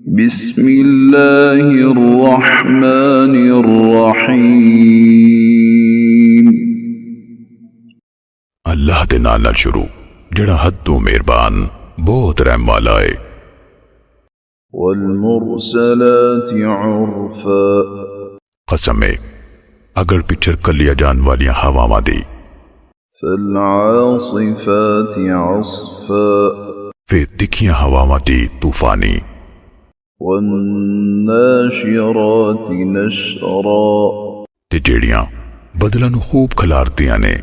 बिस्मिल्लाहिर्रहमानिर्रहीम। अल्लाह दे नाल नाल शुरू जड़ा हद तो मेहरबान बहुत रहम वाला है। वल्मुरसलाति उर्फा, कसम है अगर पिछर कलिया जान वालियां हवावां दी। फल्आसिफाति अस्फा, फिर तिखियां हवावां दी तूफानी। वन्नाशिराति नशरा, ते जेड़ियां बदलां नूं खूब खलारदियां ने।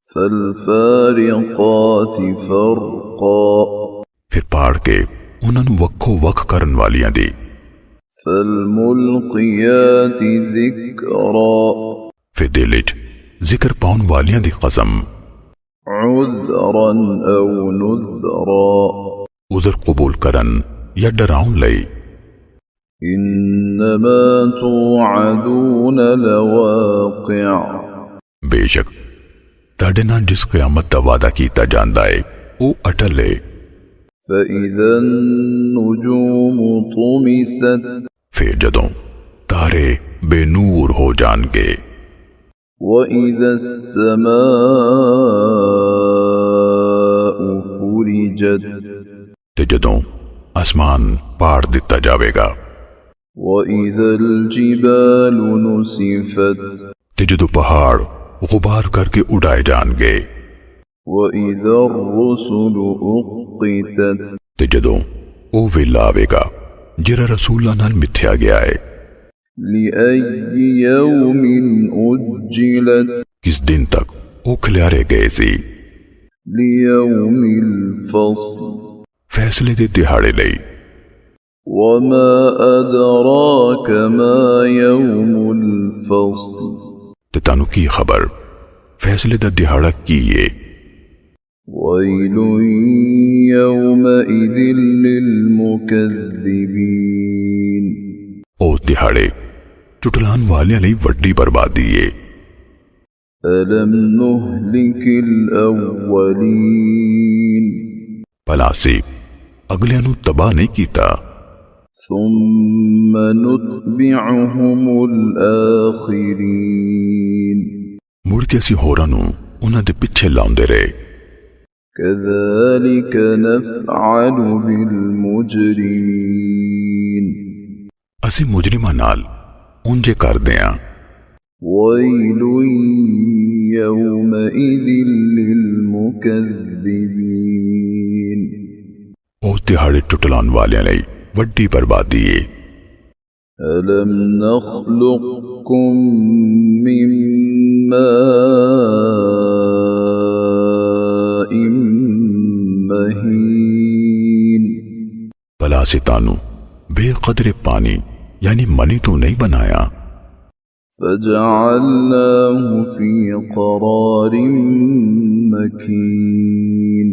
फल्फारिकाति फरका, फिर पाड़ के उन्हां नूं वक्खो वख करन वालियां दी। फल्मुल्कियाति ज़िक्रा, फिर दिल विच जिक्र पाउन वालियां दी कसम। उज़रन औ नुज़रा, उज़र कबूल करन या डराउन लई। इन्नमा तुअदून लवाक़िअ, बेशक ताडे नाल जिस क़यामत दा वादा कीता जांदा है ओ अटल है। फ़इज़ा अन्नुजूमु तुमिसत, फिर जदों तारे बेनूर हो जाणगे। वइज़ा अस्समाउ फ़ुरिजत, ते जदों आसमान पाड़ दिता जावेगा। वइज़ल जिबालु नुसिफत, ते जदों पहाड़ गुबार करके उड़ाए जाणगे। वइज़र रुसुलु उक़्क़ितत, ते जदों ओ वेला आवेगा जिहड़ा रसूलां नाल मिथ्या गया है। लिअय्यि यौमिन उज्जिलत, किस दिन तक ओ खिलारे गए सी। लियौमिल फ़स्ल, फैसले दे दिहाड़े लई। वमा अदराक मा यौमुल फ़स्ल, ते तानू की खबर फैसले दा दिहाड़ा की है। वैलुन यौमइज़िन लिलमुकज़्ज़िबीन, ओ दिहाड़े चुटलान वालियां लई वड्डी बर्बादी है। अलम नुहलिकिल अव्वलीन, भला से अगलियां नू तबाह नहीं कीता। सुम्म नुत्बिउहुमुल आखिरीन, मुड़ के असी होरां नू उन्हां दे पिछे लाउंदे रहे। कज़ालिक नफ़अलु बिल मुजरिमीन, असी मुजरिमां नाल उंजे करदे आं। वैलुन यौमइज़िन लिलमुकज़्ज़िबीन, उस दिहाड़े चुटलान वालियां लई वड्डी बर्बादी है। अलम नख़्लुक़कुम मिन माइन महीन, भला से तानू बेकदरे पानी यानी मनी तो नहीं बनाया। फजअलनाहु फी क़रारिन मकीन,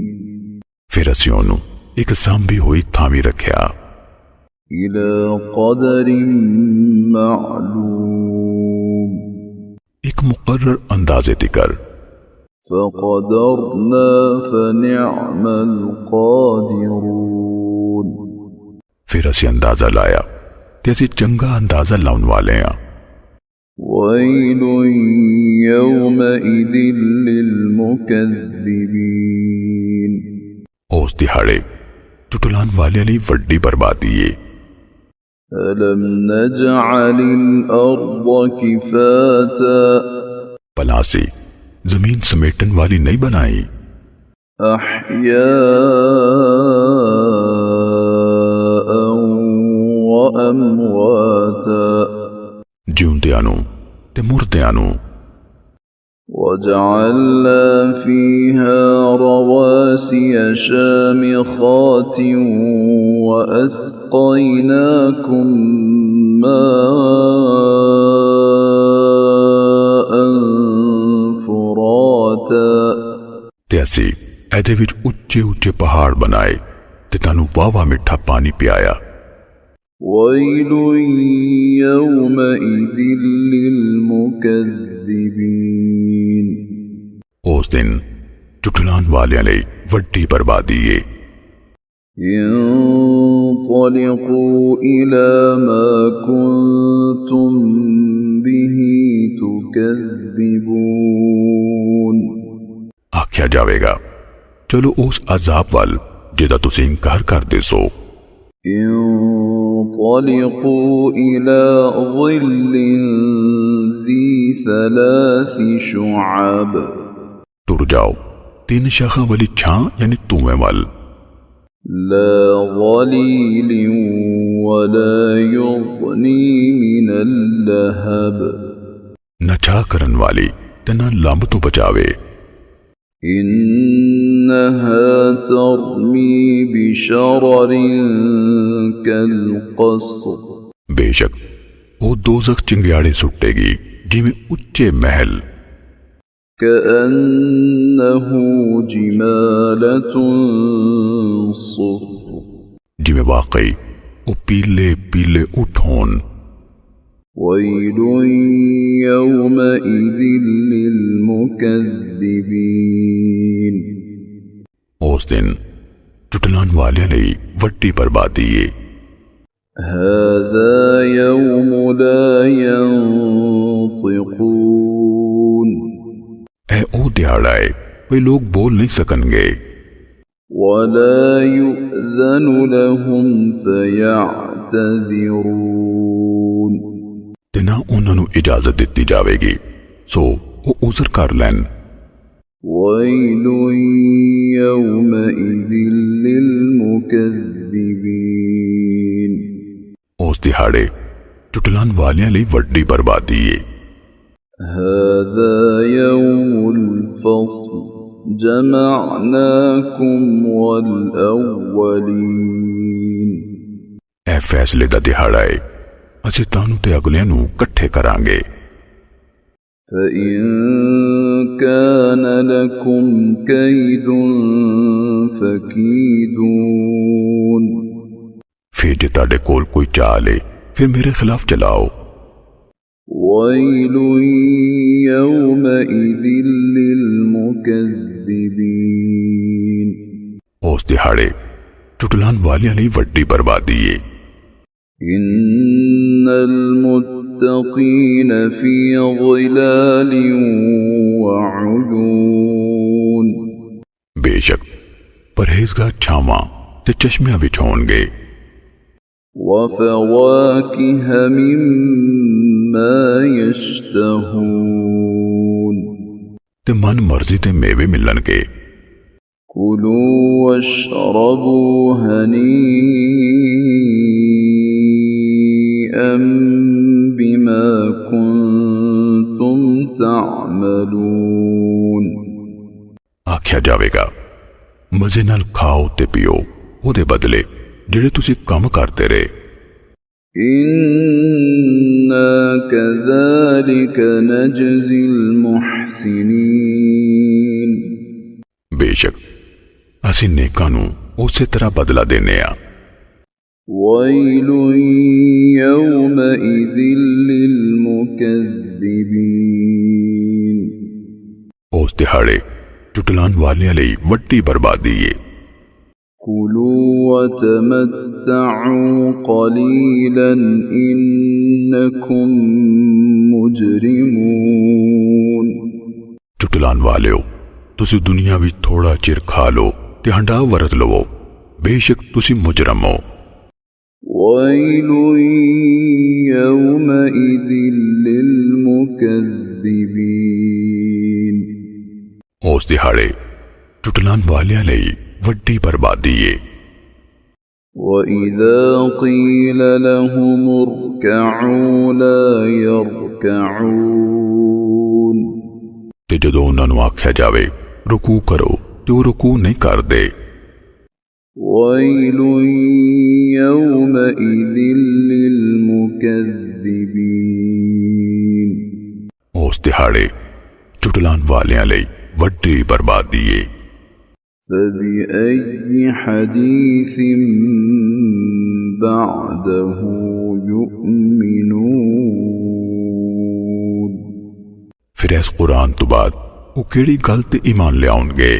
फिर असी ओनू एक सांभी हुई थामी रखया। इला क़दरिन मअलूम, एक मुकर्रर अंदाजे तिकर। फ़क़दरना फ़निअमल क़ादिरून, फिर असी अंदाजा लाया ते असी चंगा अंदाजा लाउन वाले हैं। वैलुन यौमइज़िन लिलमुकज़्ज़िबीन, उस दिहाड़े चुटलान वालियां लई वड्डी बर्बादी है। अलम नजअलिल अर्द किफाता, भला से जमीन समेटन वाली नहीं बनाई। अहयाअन व अमवाता, जिउंदियां नू ते मुर्दियां नू। वजअलना फीहा रवासिय शामिखात व अस्क़ैनाकुम माअन फुराता, ते असी ऐदे विच उच्चे उच्चे पहाड़ बनाए ते तानू वावा मिठा पानी पियाया। वैलुन यौमइज़िन लिलमुकज़्ज़िबीन, उस दिन चुटलान वालियां लई वड्डी बर्बादी है। انطلقوا إلى ما كنتم به تكذبون आख्या जाएगा, चलो उस अजाब वाल जिदा तुसी इनकार करदे सो। انطلقوا إلى ظل ذي ثلاث شعب टुर जाओ 3 शाखा वाली छां यानी धुएं वाल। لا ظليل ولا يغني من اللهب न छा करन वाली ते न लंब तो बचावे। إنها ترمي بشرر كالقصر बेशक वो दोज़ख चिंगाड़े सुट्टेगी जिमें उच्चे महल। كأنه جمالة صفر जिमें वाकई वो पीले पीले उठोन। ويل يومئذ للمكذبين उस दिन टुटलान वाले लई वड्डी बर्बादी है। هذا يوم لا ينطقون ऐ ओ दिहाड़ा है वे लोग बोल नहीं सकनगे। ولا يؤذن لهم فيعتذرون ते ना उन्होंने इजाजत दी जाएगी सो वो उज़र कर लैन। ويل يومئذ للمكذبين उस दिहाड़े टुटलान वालियां लई वड्डी बर्बादी है। هذا يوم الفصل جمعناكم والأولين ऐ फैसले दा दिहाड़ा है असीं तानू ते अगलियां नू इकट्ठे करांगे। فإن كان لكم كيد فكيدون फिर जे ताडे कोल कोई चाल है फिर मेरे खिलाफ चलाओ। ويل يومئذ للمكذبين उस दिहाड़े टुटलान वालियां लई वड्डी बर्बादी है। إن المتقين في ظلال وعيون बेशक परहेजगार छावां ते चश्मियां विछोणगे। وفواكه مما يشتهون ते मन मर्जी ते मेवे मिलणगे। كلوا واشربوا هنيئا بما كنتم تعملون आख्या जाएगा, मजे नाल खाओ ते पियो ओदे बदले जेड़े तुसी काम करते रहे। إنا كذلك نجزي المحسنين बेशक असीं नेकां नू उसे तरह बदला देने आ। ويل يومئذ للمكذبين उस दिहाड़े टुटलान वालियां लई वड्डी बर्बादी है। كلوا وتمتعوا قليلا إنكم مجرمون टुटलान वालियो तुसी दुनिया विच थोड़ा चिर खा लो ते हंडा वरत लवो, बेशक तुसी मुजरम हो। ويل يومئذ للمكذبين उस दिहाड़े टुटलान वालियां लई वड्डी बर्बादी है। وإذا قيل لهم اركعوا لا يركعون ते जदों उन्हां नू आख्या जावे रुकू करो ते वो रुकू नहीं करदे। ويل يومئذ للمكذبين उस दिहाड़े टुटलान वालियां लई वड्डी बर्बादी है। فبأي حديث بعده يؤمنون फिर इस कुरान तो बाद वो केड़ी गल ते ईमान ले आउणगे।